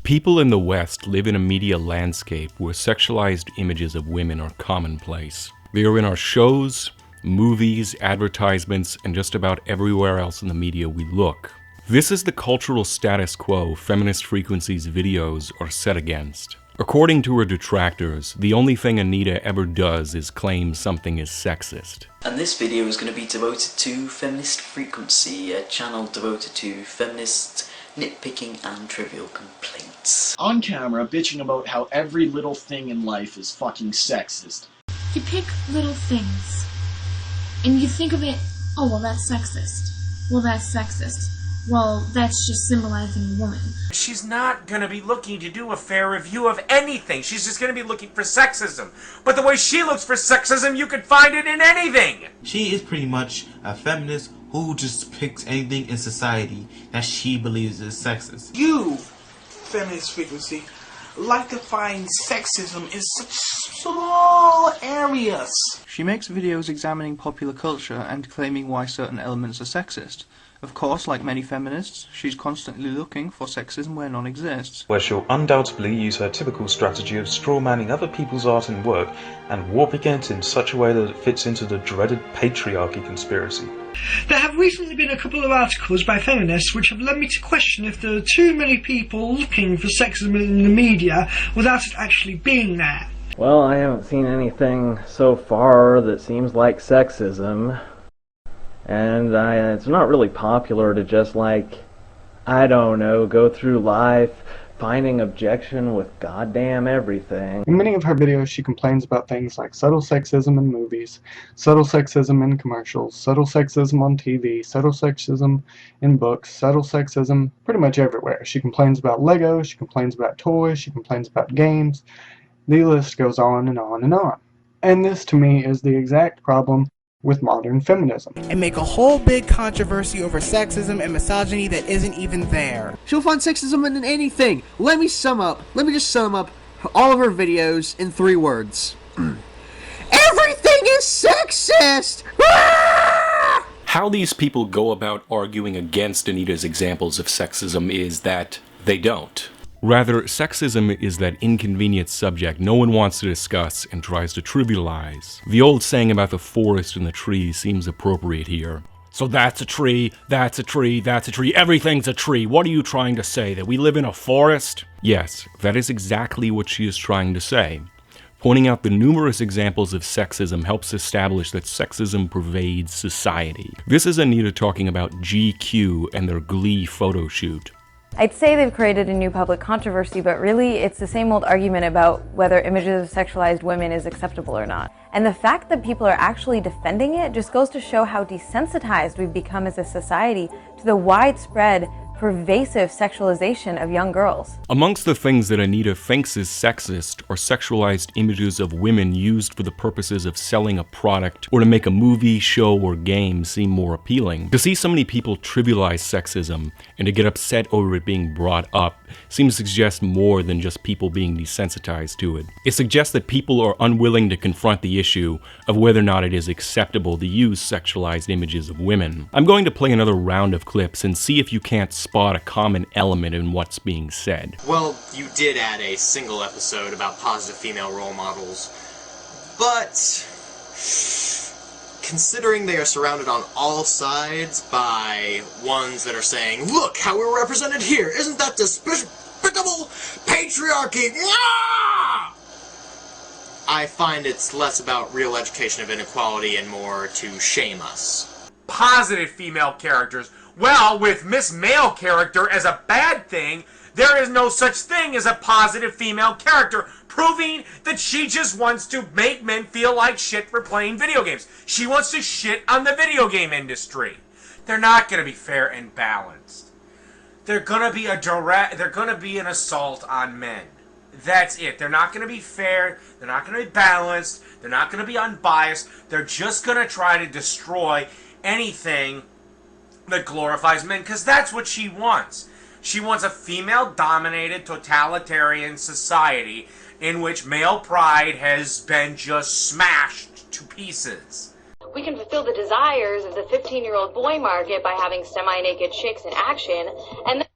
People in the West live in a media landscape where sexualized images of women are commonplace. They are in our shows, movies, advertisements, and just about everywhere else in the media we look. This is the cultural status quo Feminist Frequency's videos are set against. According to her detractors, the only thing Anita ever does is claim something is sexist. And this video is going to be devoted to Feminist Frequency, a channel devoted to feminist nitpicking and trivial complaints. On camera, bitching about how every little thing in life is fucking sexist. You pick little things, and you think of it, oh, well, that's sexist. Well, that's sexist. Well, that's just symbolizing a woman. She's not going to be looking to do a fair review of anything. She's just going to be looking for sexism. But the way she looks for sexism, you could find it in anything. She is pretty much a feminist who just picks anything in society that she believes is sexist. You, Feminist Frequency, like to find sexism in such small areas. She makes videos examining popular culture and claiming why certain elements are sexist. Of course, like many feminists, she's constantly looking for sexism where none exists. Where she'll undoubtedly use her typical strategy of strawmanning other people's art and work and warping it in such a way that it fits into the dreaded patriarchy conspiracy. There have recently been a couple of articles by feminists which have led me to question if there are too many people looking for sexism in the media without it actually being there. Well, I haven't seen anything so far that seems like sexism. And it's not really popular to just, like, I don't know, go through life finding objection with goddamn everything. In many of her videos, she complains about things like subtle sexism in movies, subtle sexism in commercials, subtle sexism on TV, subtle sexism in books, subtle sexism pretty much everywhere. She complains about Lego, she complains about toys, she complains about games. The list goes on and on and on. And this, to me, is the exact problem with modern feminism. And make a whole big controversy over sexism and misogyny that isn't even there. She'll find sexism in anything. Let me just sum up all of her videos in 3 words. Everything is sexist! How these people go about arguing against Anita's examples of sexism is that they don't. Rather, sexism is that inconvenient subject no one wants to discuss and tries to trivialize. The old saying about the forest and the trees seems appropriate here. So that's a tree, that's a tree, that's a tree, everything's a tree. What are you trying to say, that we live in a forest? Yes, that is exactly what she is trying to say. Pointing out the numerous examples of sexism helps establish that sexism pervades society. This is Anita talking about GQ and their Glee photo shoot. I'd say they've created a new public controversy, but really it's the same old argument about whether images of sexualized women is acceptable or not. And the fact that people are actually defending it just goes to show how desensitized we've become as a society to the widespread, pervasive sexualization of young girls. Amongst the things that Anita thinks is sexist are sexualized images of women used for the purposes of selling a product or to make a movie, show, or game seem more appealing. To see so many people trivialize sexism and to get upset over it being brought up seems to suggest more than just people being desensitized to it. It suggests that people are unwilling to confront the issue of whether or not it is acceptable to use sexualized images of women. I'm going to play another round of clips and see if you can't spot a common element in what's being said. Well, you did add a single episode about positive female role models, but considering they are surrounded on all sides by ones that are saying, look how we're represented here, isn't that despicable patriarchy? I find it's less about real education of inequality and more to shame us. Positive female characters. Well, with Miss Male character as a bad thing, there is no such thing as a positive female character, proving that she just wants to make men feel like shit for playing video games. She wants to shit on the video game industry. They're not going to be fair and balanced. They're going to be an assault on men. That's it. They're not going to be fair. They're not going to be balanced. They're not going to be unbiased. They're just going to try to destroy anything that glorifies men, because that's what she wants. She wants a female-dominated totalitarian society in which male pride has been just smashed to pieces. We can fulfill the desires of the 15-year-old boy market by having semi-naked chicks in action, and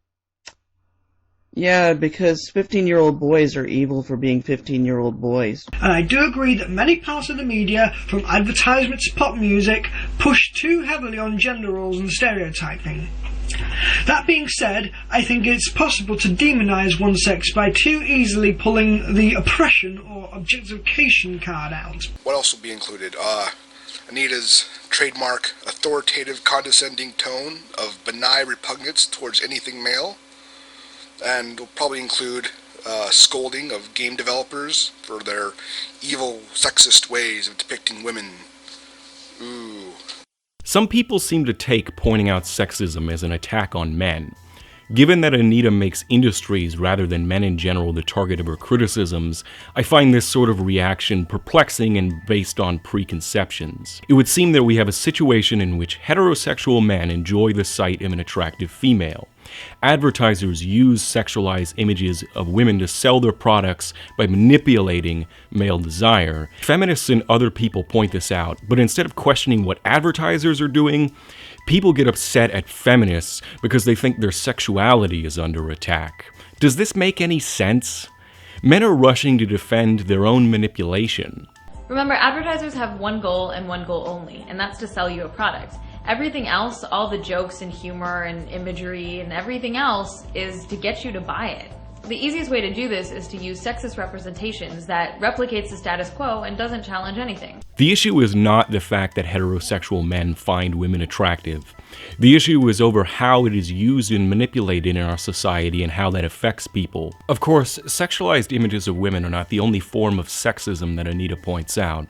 Yeah, because 15-year-old boys are evil for being 15-year-old boys. And I do agree that many parts of the media, from advertisements to pop music, push too heavily on gender roles and stereotyping. That being said, I think it's possible to demonize one sex by too easily pulling the oppression or objectification card out. What else will be included? Anita's trademark authoritative condescending tone of benign repugnance towards anything male. And will probably include scolding of game developers for their evil, sexist ways of depicting women. Ooh. Some people seem to take pointing out sexism as an attack on men. Given that Anita makes industries rather than men in general the target of her criticisms, I find this sort of reaction perplexing and based on preconceptions. It would seem that we have a situation in which heterosexual men enjoy the sight of an attractive female. Advertisers use sexualized images of women to sell their products by manipulating male desire. Feminists and other people point this out, but instead of questioning what advertisers are doing, people get upset at feminists because they think their sexuality is under attack. Does this make any sense? Men are rushing to defend their own manipulation. Remember, advertisers have one goal and one goal only, and that's to sell you a product. Everything else, all the jokes and humor and imagery and everything else, is to get you to buy it. The easiest way to do this is to use sexist representations that replicates the status quo and doesn't challenge anything. The issue is not the fact that heterosexual men find women attractive. The issue is over how it is used and manipulated in our society and how that affects people. Of course, sexualized images of women are not the only form of sexism that Anita points out.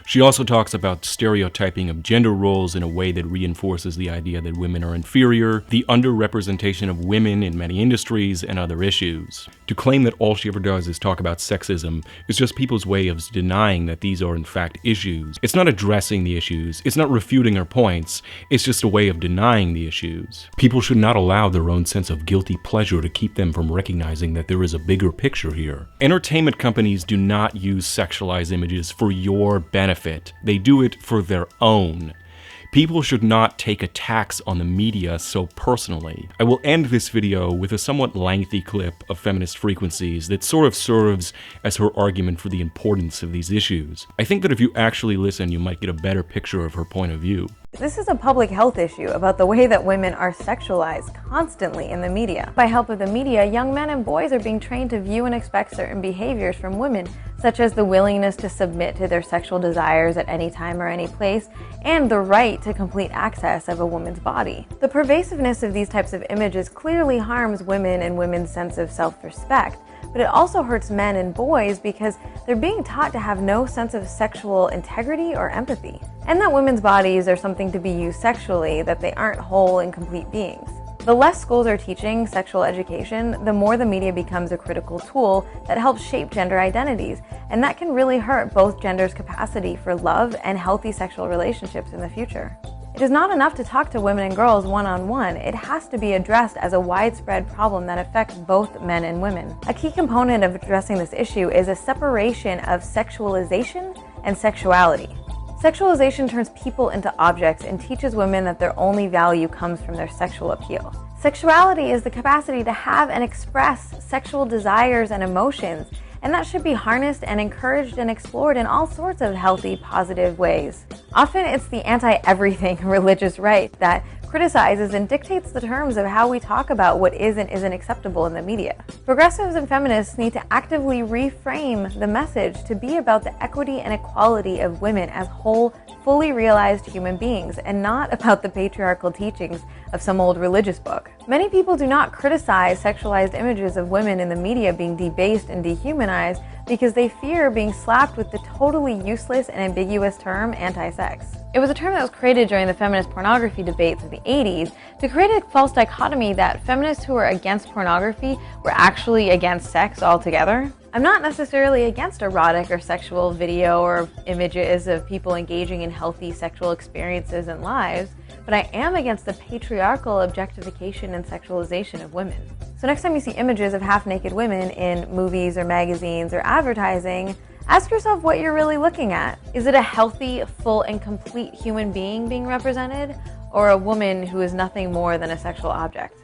She also talks about stereotyping of gender roles in a way that reinforces the idea that women are inferior, the underrepresentation of women in many industries, and other issues. To claim that all she ever does is talk about sexism is just people's way of denying that these are in fact issues. It's not addressing the issues, it's not refuting her points, it's just a way of denying the issues. People should not allow their own sense of guilty pleasure to keep them from recognizing that there is a bigger picture here. Entertainment companies do not use sexualized images for your benefit. They do it for their own. People should not take attacks on the media so personally. I will end this video with a somewhat lengthy clip of Feminist Frequencies that sort of serves as her argument for the importance of these issues. I think that if you actually listen, you might get a better picture of her point of view. This is a public health issue about the way that women are sexualized constantly in the media. By help of the media, young men and boys are being trained to view and expect certain behaviors from women, such as the willingness to submit to their sexual desires at any time or any place, and the right to complete access of a woman's body. The pervasiveness of these types of images clearly harms women and women's sense of self-respect, but it also hurts men and boys because they're being taught to have no sense of sexual integrity or empathy, and that women's bodies are something to be used sexually, that they aren't whole and complete beings. The less schools are teaching sexual education, the more the media becomes a critical tool that helps shape gender identities, and that can really hurt both genders' capacity for love and healthy sexual relationships in the future. It is not enough to talk to women and girls one-on-one. It has to be addressed as a widespread problem that affects both men and women. A key component of addressing this issue is a separation of sexualization and sexuality. Sexualization turns people into objects and teaches women that their only value comes from their sexual appeal. Sexuality is the capacity to have and express sexual desires and emotions, and that should be harnessed and encouraged and explored in all sorts of healthy, positive ways. Often it's the anti-everything religious right that criticizes and dictates the terms of how we talk about what is and isn't acceptable in the media. Progressives and feminists need to actively reframe the message to be about the equity and equality of women as whole, fully realized human beings, and not about the patriarchal teachings of some old religious book. Many people do not criticize sexualized images of women in the media being debased and dehumanized because they fear being slapped with the totally useless and ambiguous term anti-sex. It was a term that was created during the feminist pornography debates of the 80s to create a false dichotomy that feminists who were against pornography were actually against sex altogether. I'm not necessarily against erotic or sexual video or images of people engaging in healthy sexual experiences and lives, but I am against the patriarchal objectification and sexualization of women. So next time you see images of half-naked women in movies or magazines or advertising, ask yourself what you're really looking at. Is it a healthy, full, and complete human being represented, or a woman who is nothing more than a sexual object?